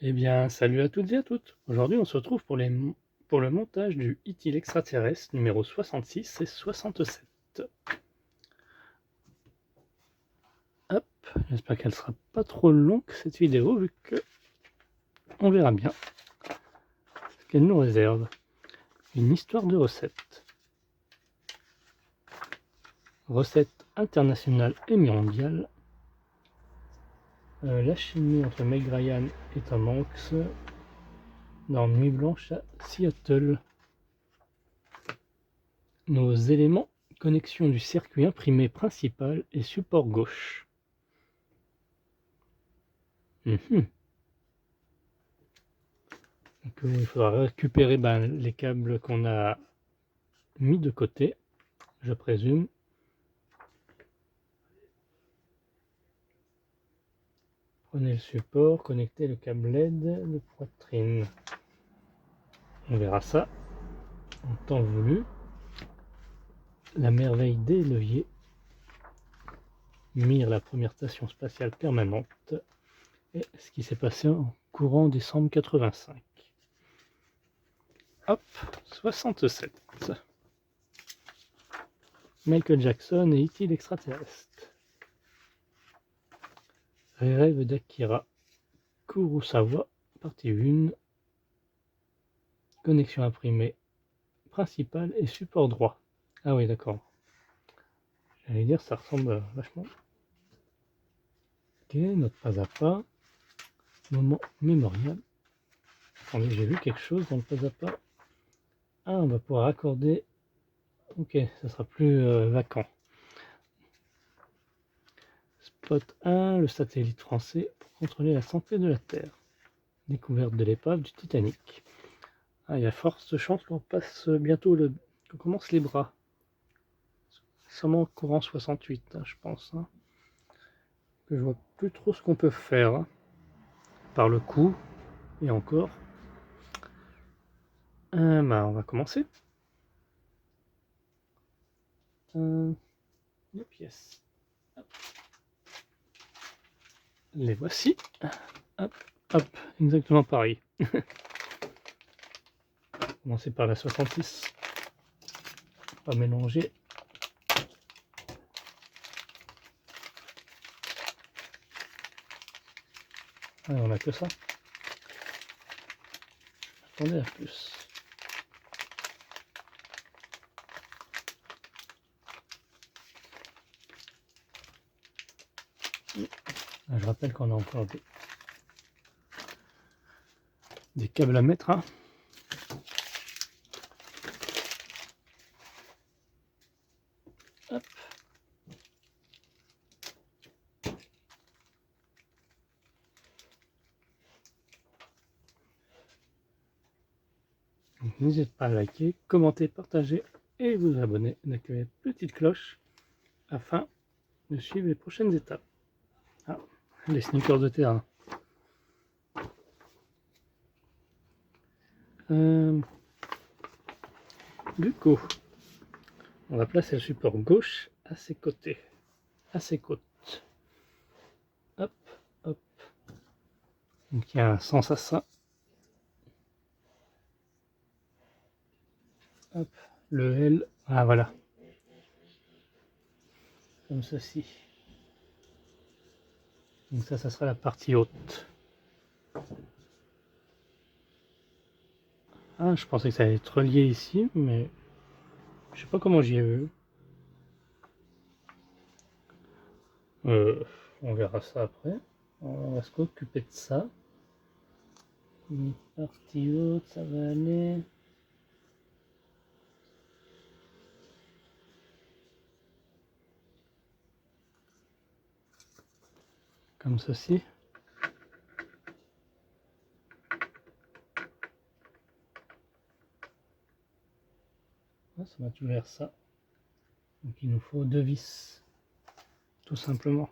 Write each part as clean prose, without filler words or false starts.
Eh bien, salut à toutes et à toutes. Aujourd'hui, on se retrouve pour le montage du E.T. l'extraterrestre numéro 66 et 67. Hop, j'espère qu'elle sera pas trop longue cette vidéo, vu que on verra bien ce qu'elle nous réserve. Une histoire de recette. Recette internationale et mondiale. La chimie entre Meg Ryan et Tom Hanks dans Nuit Blanche à Seattle. Nos éléments, connexion du circuit imprimé principal et support gauche. Donc, il faudra récupérer les câbles qu'on a mis de côté, je présume. Prenez le support, connectez le câble LED de poitrine. On verra ça en temps voulu. La merveille des leviers. Mir, la première station spatiale permanente. Et ce qui s'est passé en courant décembre 85. Hop, 67. Michael Jackson et E.T. l'extraterrestre. Rêve d'Akira Kurosawa, partie 1. Connexion imprimée principale et support droit. Ah oui, d'accord. J'allais dire, ça ressemble vachement. Ok, note pas à pas. Moment mémorial. Attendez, j'ai vu quelque chose dans le pas à pas. Ah, on va pouvoir accorder. Ok, ça sera plus vacant. Spot 1, le satellite français pour contrôler la santé de la Terre. Découverte de l'épave du Titanic. Ah, il y a forte chance qu'on passe bientôt qu'on commence les bras. Sûrement courant 68, hein, je pense. Hein. Que je vois plus trop ce qu'on peut faire. Hein. Par le coup, et encore. On va commencer. Les pièces. Hop. Les voici. Hop, hop, exactement pareil. Commencer par la 66. Pas mélanger. Ah, on a que ça. Attendez à plus. Ah, je rappelle qu'on a encore des câbles à mettre. Hein. Hop. N'hésitez pas à liker, commenter, partager et vous abonner et d'activer la petite cloche afin de suivre les prochaines étapes. Ah, les sneakers de terrain. Du coup, on va placer le support gauche à ses côtés, à ses côtes. Hop, hop. Donc il y a un sens à ça. Hop, le L. Ah voilà. Comme ceci. Donc ça sera la partie haute. Ah, je pensais que ça allait être relié ici, mais je sais pas comment j'y ai vu. On verra ça après. On va se occuper de ça. Une partie haute, ça va aller. Comme ceci. Ah, ça va tout vers ça. Donc il nous faut 2 vis. Tout simplement.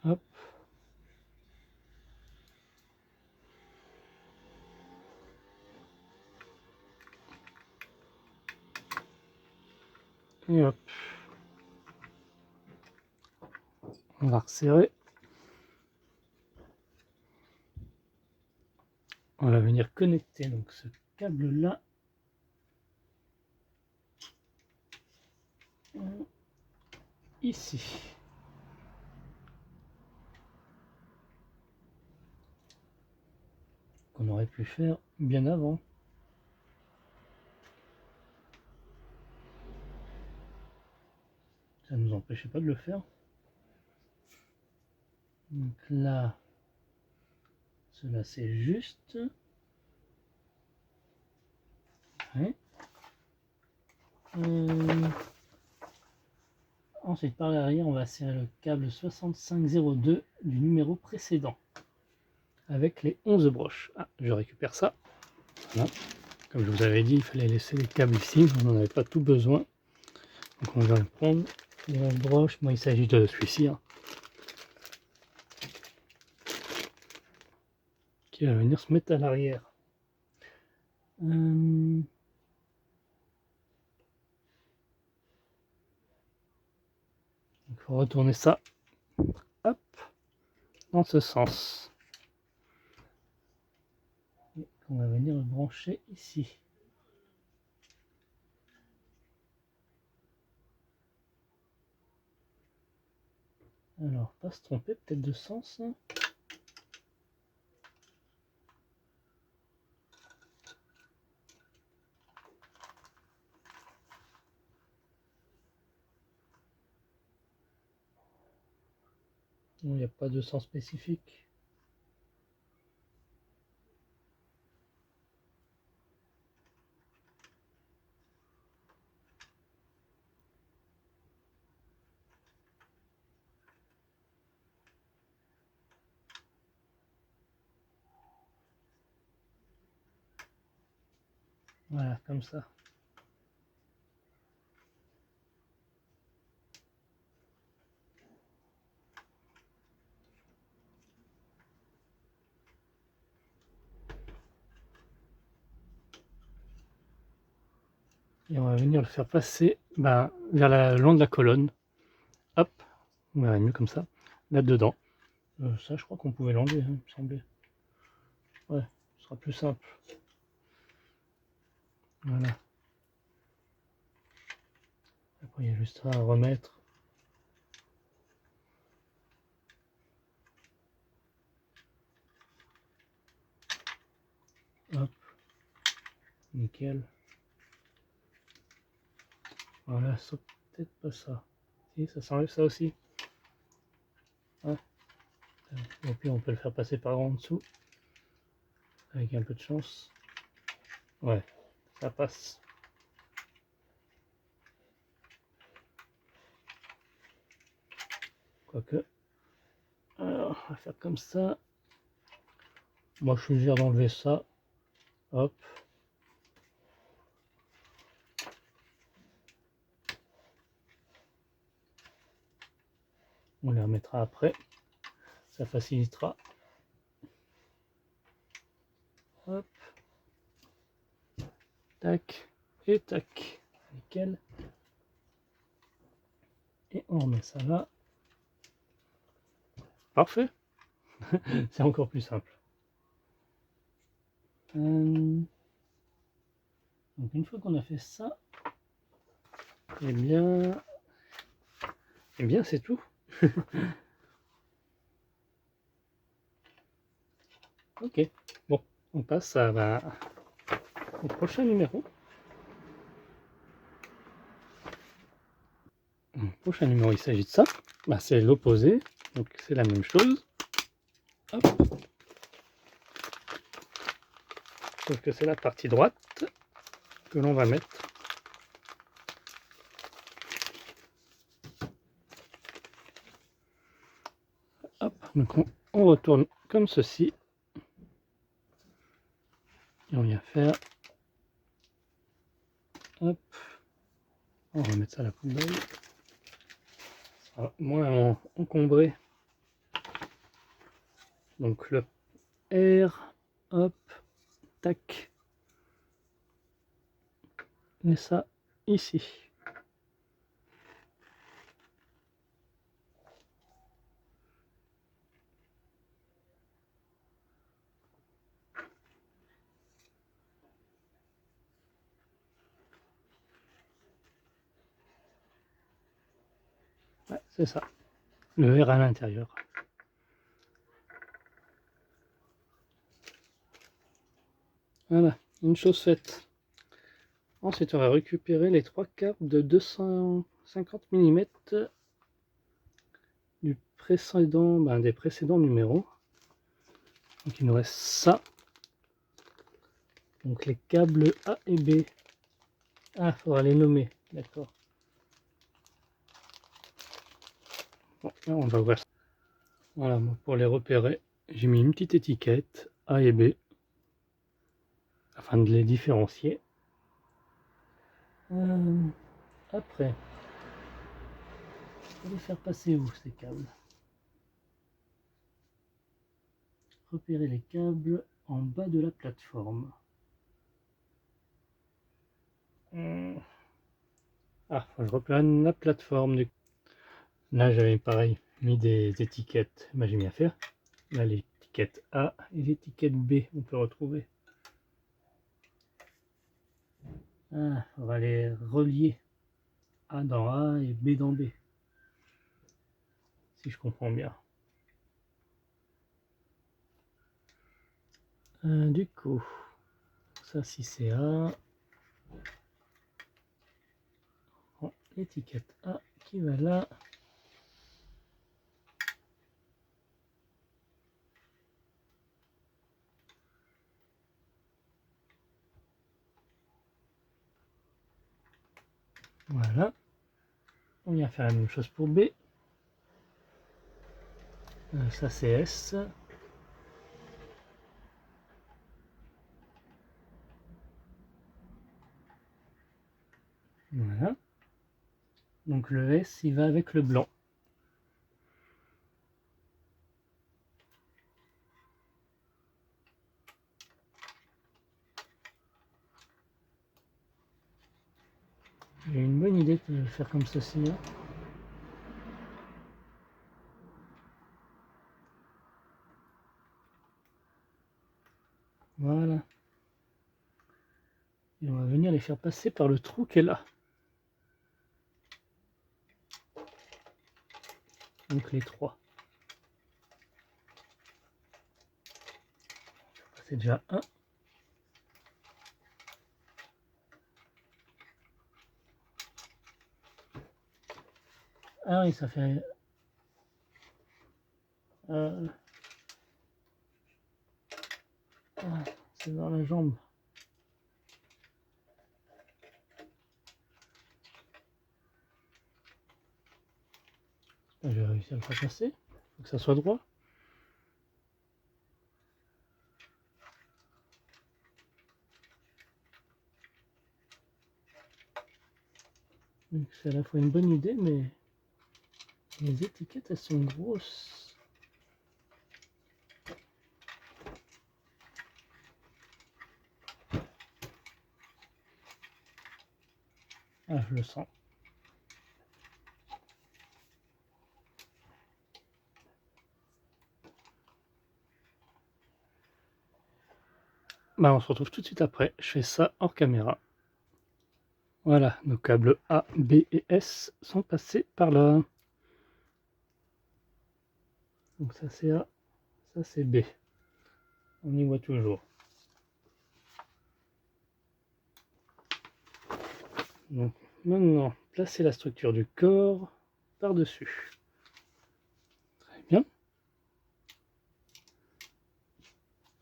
Hop. Et hop. On va resserrer. On va venir connecter donc ce câble là ici. Qu'on aurait pu faire bien avant. Ça ne nous empêchait pas de le faire. Donc là, cela c'est juste. Ouais. Ensuite, par l'arrière, on va serrer le câble 6502 du numéro précédent avec les 11 broches. Ah, je récupère ça. Voilà. Comme je vous avais dit, il fallait laisser les câbles ici, on n'en avait pas tout besoin. Donc on va le prendre, les 11 broches. Moi, il s'agit de celui-ci, hein, qui va venir se mettre à l'arrière. Il faut retourner ça, hop, dans ce sens. Et on va venir le brancher ici. Alors, pas se tromper peut-être de sens. Il n'y a pas de sens spécifique. Voilà, comme ça. Et on va venir le faire passer vers le long de la colonne. Hop, on verra mieux comme ça, là-dedans. Ça, je crois qu'on pouvait l'enlever, hein, il me semblait. Ouais, ce sera plus simple. Voilà. Après, il y a juste ça à remettre. Hop, nickel. Voilà, ça peut-être pas ça. Si, ça s'enlève ça aussi. Ouais. Et puis on peut le faire passer par en dessous. Avec un peu de chance. Ouais, ça passe. Quoique. Alors, on va faire comme ça. Moi, je suggère d'enlever ça. Hop. On les remettra après. Ça facilitera. Hop. Tac. Et tac. Nickel. Et on remet ça là. Parfait. C'est encore plus simple. Donc une fois qu'on a fait ça, eh bien c'est tout. Ok, bon, on passe au prochain numéro. Le prochain numéro, il s'agit de ça. C'est l'opposé, donc c'est la même chose. Hop. Sauf que c'est la partie droite que l'on va mettre. Hop, donc on retourne comme ceci. Et on vient faire. Hop. On va mettre ça à la poubelle. Ça sera moins encombré. Donc le R, hop, tac. Et ça ici. C'est ça. Le R à l'intérieur. Voilà, une chose faite. Ensuite, on va récupérer les 3 câbles de 250 mm du précédent, des précédents numéros. Donc il nous reste ça. Donc les câbles A et B. Ah, il faudra les nommer, d'accord. Bon, là, on va voir ça. Voilà, bon, pour les repérer, j'ai mis une petite étiquette A et B afin de les différencier. Après, je vais les faire passer où ces câbles? Repérer les câbles en bas de la plateforme. Ah, faut que je repère la plateforme. Là, j'avais pareil mis des étiquettes. Bah, j'ai mis à faire. Là, l'étiquette A et l'étiquette B, on peut retrouver. Ah, on va les relier. A dans A et B dans B. Si je comprends bien. Du coup, ça si c'est A. Bon, l'étiquette A qui va là. Voilà. On vient faire la même chose pour B. Ça c'est S. Voilà. Donc le S, il va avec le blanc. J'ai une bonne idée de le faire comme ceci. Hein. Voilà. Et on va venir les faire passer par le trou qui est là. Donc les 3. C'est déjà un. Ah oui, ça fait... Ah, c'est dans la jambe. Je vais réussir à le faire passer. Il faut que ça soit droit. Donc c'est à la fois une bonne idée, mais les étiquettes elles sont grosses. Ah, je le sens. Bah, on se retrouve tout de suite après. Je fais ça hors caméra. Voilà, nos câbles A, B et S sont passés par là. Donc ça c'est A, ça c'est B. On y voit toujours. Donc maintenant, placez la structure du corps par-dessus. Très bien.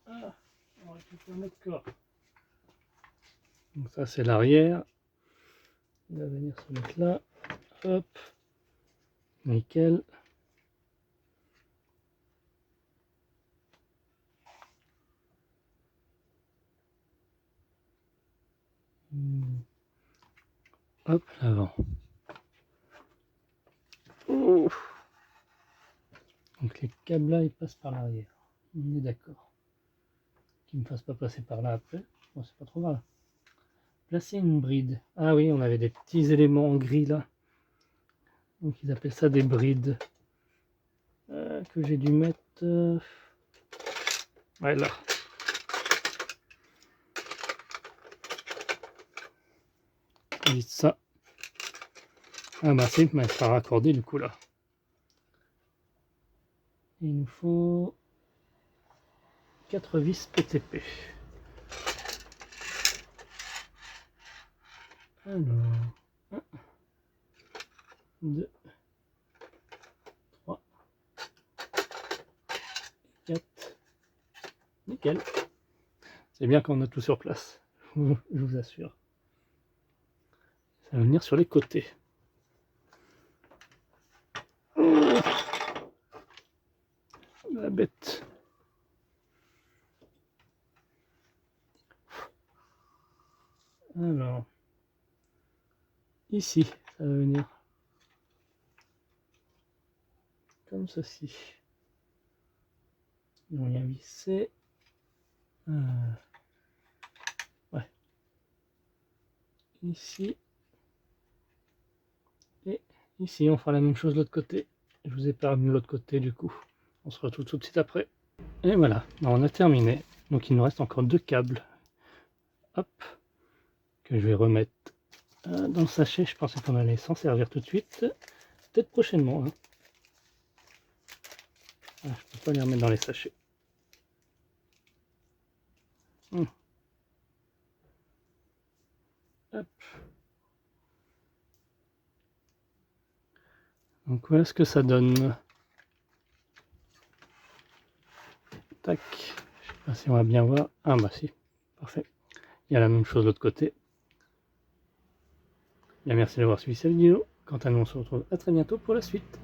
Ah, on récupère notre corps. Donc ça c'est l'arrière. Il va venir se mettre là. Hop. Nickel. Hop, l'avant. Donc les câbles là, ils passent par l'arrière. On est d'accord. Qu'ils ne me fassent pas passer par là après. Bon, c'est pas trop grave. Placer une bride. Ah oui, on avait des petits éléments en gris là. Donc ils appellent ça des brides. Que j'ai dû mettre... Ouais, là. Dites ça. Ah bah c'est, mais ça sera raccordé du coup là. Et il nous faut 4 vis PTP. Alors, 1, 2, 3, 4. Nickel. C'est bien qu'on a tout sur place, je vous assure. Ça va venir sur les côtés. La bête. Alors, ici, ça va venir comme ceci. Et on vient visser. Ouais. Ici. Et ici, on fera la même chose de l'autre côté. Je vous épargne de l'autre côté du coup. On se retrouve tout de suite après. Et voilà, on a terminé. Donc il nous reste encore 2 câbles. Hop. Que je vais remettre dans le sachet. Je pensais qu'on allait s'en servir tout de suite. Peut-être prochainement. Hein. Ah, je peux pas les remettre dans les sachets. Hop. Donc voilà ce que ça donne. Tac. Je sais pas si on va bien voir. Ah bah si. Parfait. Il y a la même chose de l'autre côté. Bien, merci d'avoir suivi cette vidéo. Quant à nous, on se retrouve à très bientôt pour la suite.